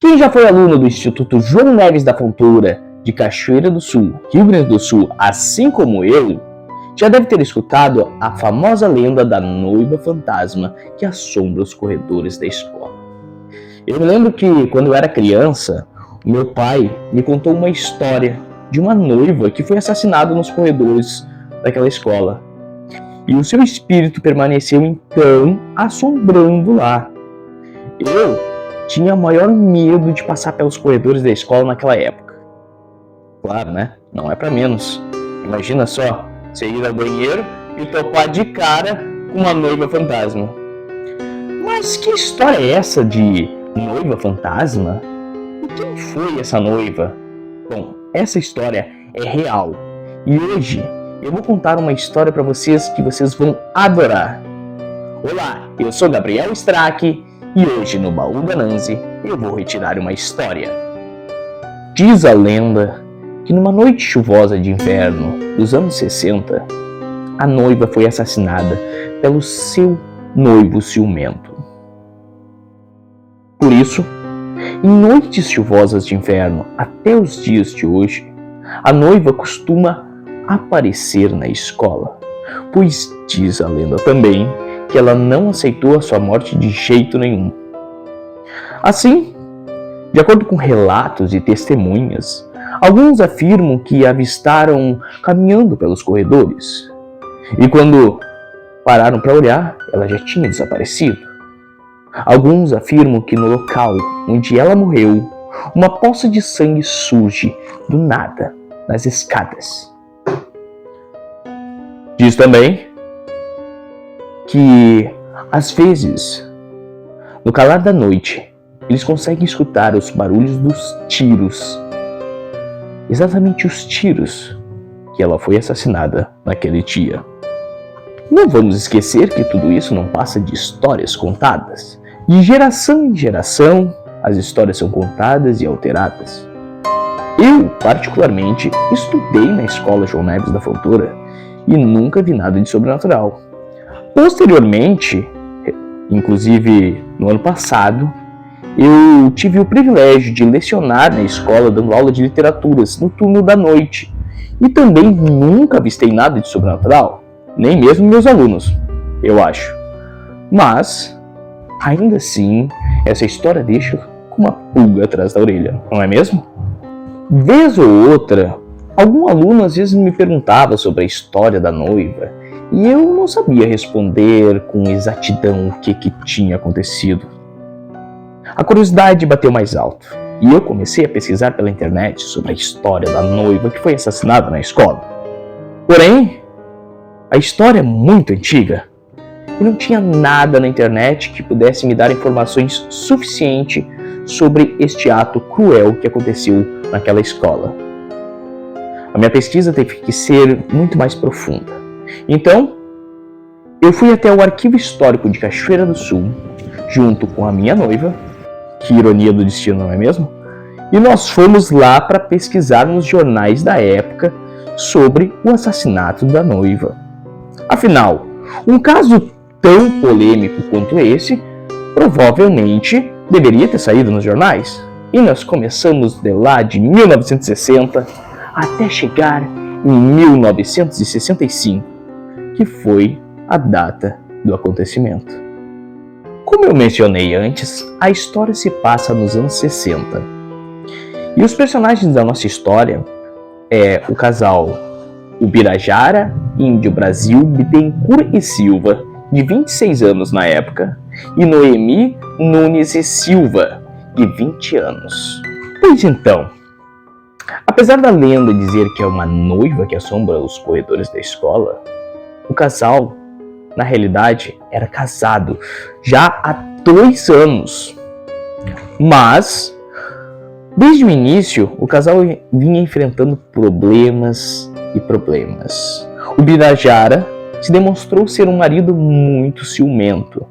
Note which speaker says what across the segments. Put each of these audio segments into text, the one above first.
Speaker 1: Quem já foi aluno do Instituto João Neves da Fontoura, de Cachoeira do Sul, Rio Grande do Sul, assim como eu, já deve ter escutado a famosa lenda da noiva fantasma que assombra os corredores da escola. Eu me lembro que, quando eu era criança, meu pai me contou uma história de uma noiva que foi assassinada nos corredores daquela escola. E o seu espírito permaneceu então assombrando lá. Eu tinha o maior medo de passar pelos corredores da escola naquela época. Claro, né? Não é pra menos. Imagina só, você ir ao banheiro e topar de cara com uma noiva fantasma. Mas que história é essa de noiva fantasma? E quem foi essa noiva? Bom, essa história é real. E hoje eu vou contar uma história para vocês que vocês vão adorar. Olá, eu sou Gabriel Strack e hoje no Baú da Nancy eu vou retirar uma história. Diz a lenda que numa noite chuvosa de inverno dos anos 60, a noiva foi assassinada pelo seu noivo ciumento. Por isso, em noites chuvosas de inverno até os dias de hoje, a noiva costuma aparecer na escola, pois diz a lenda também que ela não aceitou a sua morte de jeito nenhum. Assim, de acordo com relatos e testemunhas, alguns afirmam que a avistaram caminhando pelos corredores, e quando pararam para olhar, ela já tinha desaparecido. Alguns afirmam que no local onde ela morreu, uma poça de sangue surge do nada nas escadas. Diz também que, às vezes, no calar da noite, eles conseguem escutar os barulhos dos tiros. Exatamente os tiros que ela foi assassinada naquele dia. Não vamos esquecer que tudo isso não passa de histórias contadas. De geração em geração, as histórias são contadas e alteradas. Eu, particularmente, estudei na escola João Neves da Fontoura e nunca vi nada de sobrenatural. Posteriormente, inclusive no ano passado, eu tive o privilégio de lecionar na escola dando aula de literaturas no turno da noite e também nunca avistei nada de sobrenatural, nem mesmo meus alunos, eu acho. Mas, ainda assim, essa história deixa com uma pulga atrás da orelha, não é mesmo? Vez ou outra, algum aluno às vezes me perguntava sobre a história da noiva e eu não sabia responder com exatidão o que tinha acontecido. A curiosidade bateu mais alto e eu comecei a pesquisar pela internet sobre a história da noiva que foi assassinada na escola. Porém, a história é muito antiga e não tinha nada na internet que pudesse me dar informações suficientes sobre este ato cruel que aconteceu naquela escola. A minha pesquisa teve que ser muito mais profunda. Então, eu fui até o Arquivo Histórico de Cachoeira do Sul, junto com a minha noiva, que ironia do destino, não é mesmo? E nós fomos lá para pesquisar nos jornais da época sobre o assassinato da noiva. Afinal, um caso tão polêmico quanto esse, provavelmente deveria ter saído nos jornais. E nós começamos de lá de 1960 até chegar em 1965, que foi a data do acontecimento. Como eu mencionei antes, a história se passa nos anos 60. E os personagens da nossa história é o casal Ubirajara Índio Brasil Bittencourt e Silva, de 26 anos na época, e Noemi Nunes e Silva, de 20 anos. Pois então, apesar da lenda dizer que é uma noiva que assombra os corredores da escola, o casal, na realidade, era casado já há 2 anos. Mas, desde o início, o casal vinha enfrentando problemas e problemas. O Birajara se demonstrou ser um marido muito ciumento,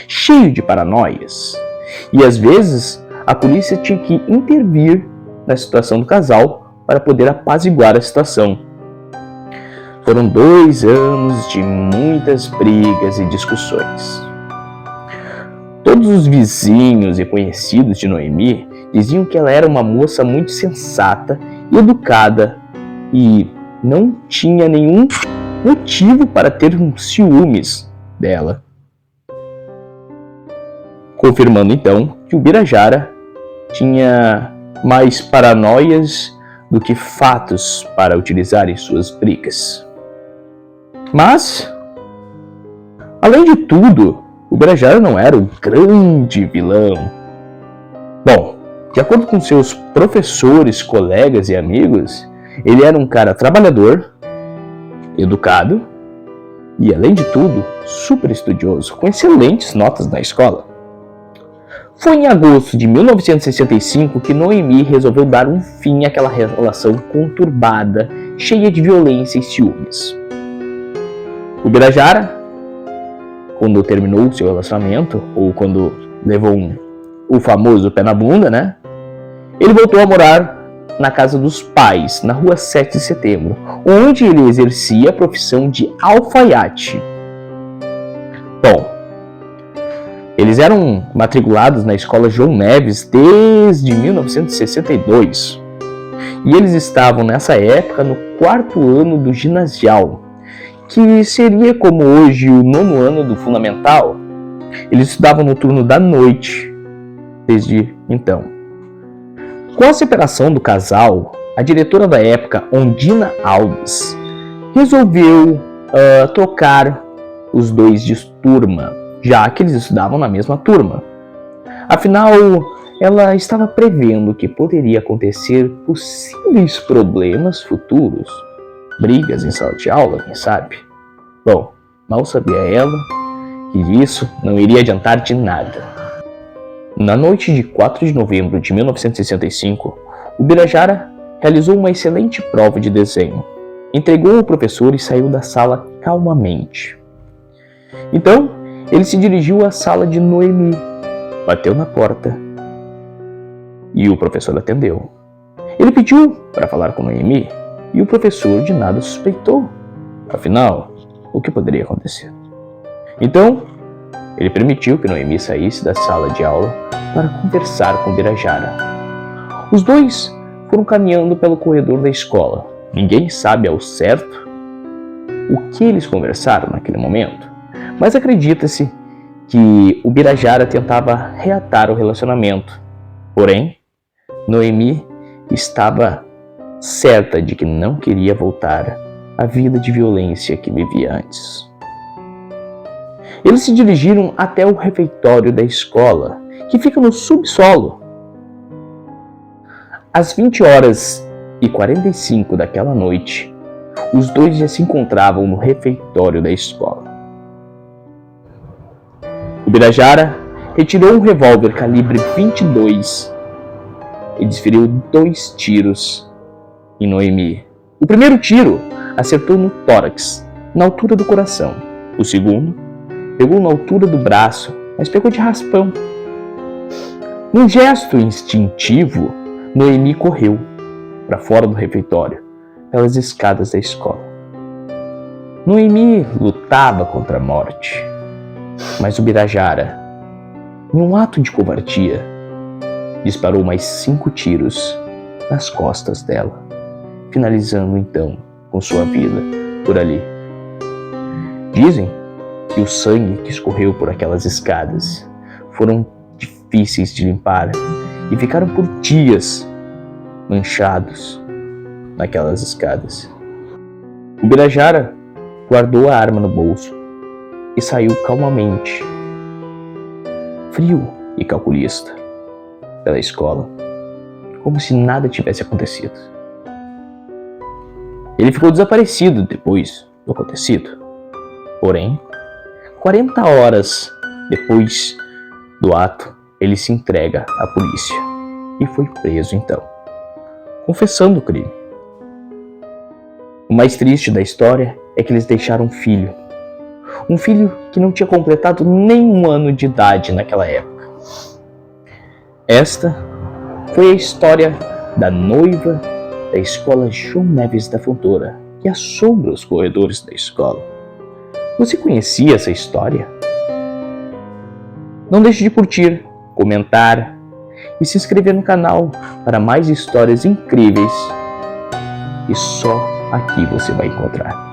Speaker 1: cheio de paranoias. E às vezes, a polícia tinha que intervir na situação do casal para poder apaziguar a situação. Foram 2 anos de muitas brigas e discussões. Todos os vizinhos e conhecidos de Noemi Diziam que ela era uma moça muito sensata e educada e não tinha nenhum motivo para ter ciúmes dela. Confirmando então que o Birajara tinha mais paranoias do que fatos para utilizar em suas brigas. Mas, além de tudo, o Birajara não era um grande vilão. Bom, de acordo com seus professores, colegas e amigos, ele era um cara trabalhador, educado e, além de tudo, super estudioso, com excelentes notas na escola. Foi em agosto de 1965 que Noemi resolveu dar um fim àquela relação conturbada, cheia de violência e ciúmes. O Birajara, quando terminou seu relacionamento, ou quando levou o famoso pé na bunda, né? Ele voltou a morar na casa dos pais, na rua 7 de setembro, onde ele exercia a profissão de alfaiate. Bom, eles eram matriculados na escola João Neves desde 1962. E eles estavam nessa época no 4º ano do ginasial, que seria como hoje o 9º ano do fundamental. Eles estudavam no turno da noite desde então. Com a separação do casal, a diretora da época, Ondina Alves, resolveu trocar os dois de turma, já que eles estudavam na mesma turma. Afinal, ela estava prevendo que poderia acontecer possíveis problemas futuros, brigas em sala de aula, quem sabe? Bom, mal sabia ela que isso não iria adiantar de nada. Na noite de 4 de novembro de 1965, o Birajara realizou uma excelente prova de desenho, entregou ao professor e saiu da sala calmamente. Então, ele se dirigiu à sala de Noemi, bateu na porta e o professor atendeu. Ele pediu para falar com Noemi e o professor de nada suspeitou. Afinal, o que poderia acontecer? Então, ele permitiu que Noemi saísse da sala de aula para conversar com Birajara. Os dois foram caminhando pelo corredor da escola. Ninguém sabe ao certo o que eles conversaram naquele momento, mas acredita-se que o Birajara tentava reatar o relacionamento. Porém, Noemi estava certa de que não queria voltar à vida de violência que vivia antes. Eles se dirigiram até o refeitório da escola, que fica no subsolo. Às 20h45 daquela noite, os dois já se encontravam no refeitório da escola. O Birajara retirou um revólver calibre 22 e desferiu 2 tiros em Noemi. O primeiro tiro acertou no tórax, na altura do coração. O segundo pegou na altura do braço, mas pegou de raspão. Num gesto instintivo, Noemi correu para fora do refeitório, pelas escadas da escola. Noemi lutava contra a morte, mas o Birajara, em um ato de covardia, disparou mais 5 tiros nas costas dela, finalizando então com sua vida por ali. Dizem que o sangue que escorreu por aquelas escadas foram difíceis de limpar e ficaram por dias manchados naquelas escadas. O Birajara guardou a arma no bolso e saiu calmamente, frio e calculista, pela escola, como se nada tivesse acontecido. Ele ficou desaparecido depois do acontecido. Porém, 40 horas depois do ato, ele se entrega à polícia e foi preso então, confessando o crime. O mais triste da história é que eles deixaram um filho que não tinha completado nem 1 ano de idade naquela época. Esta foi a história da noiva da escola João Neves da Fontoura, que assombra os corredores da escola. Você conhecia essa história? Não deixe de curtir, comentar e se inscrever no canal para mais histórias incríveis que só aqui você vai encontrar.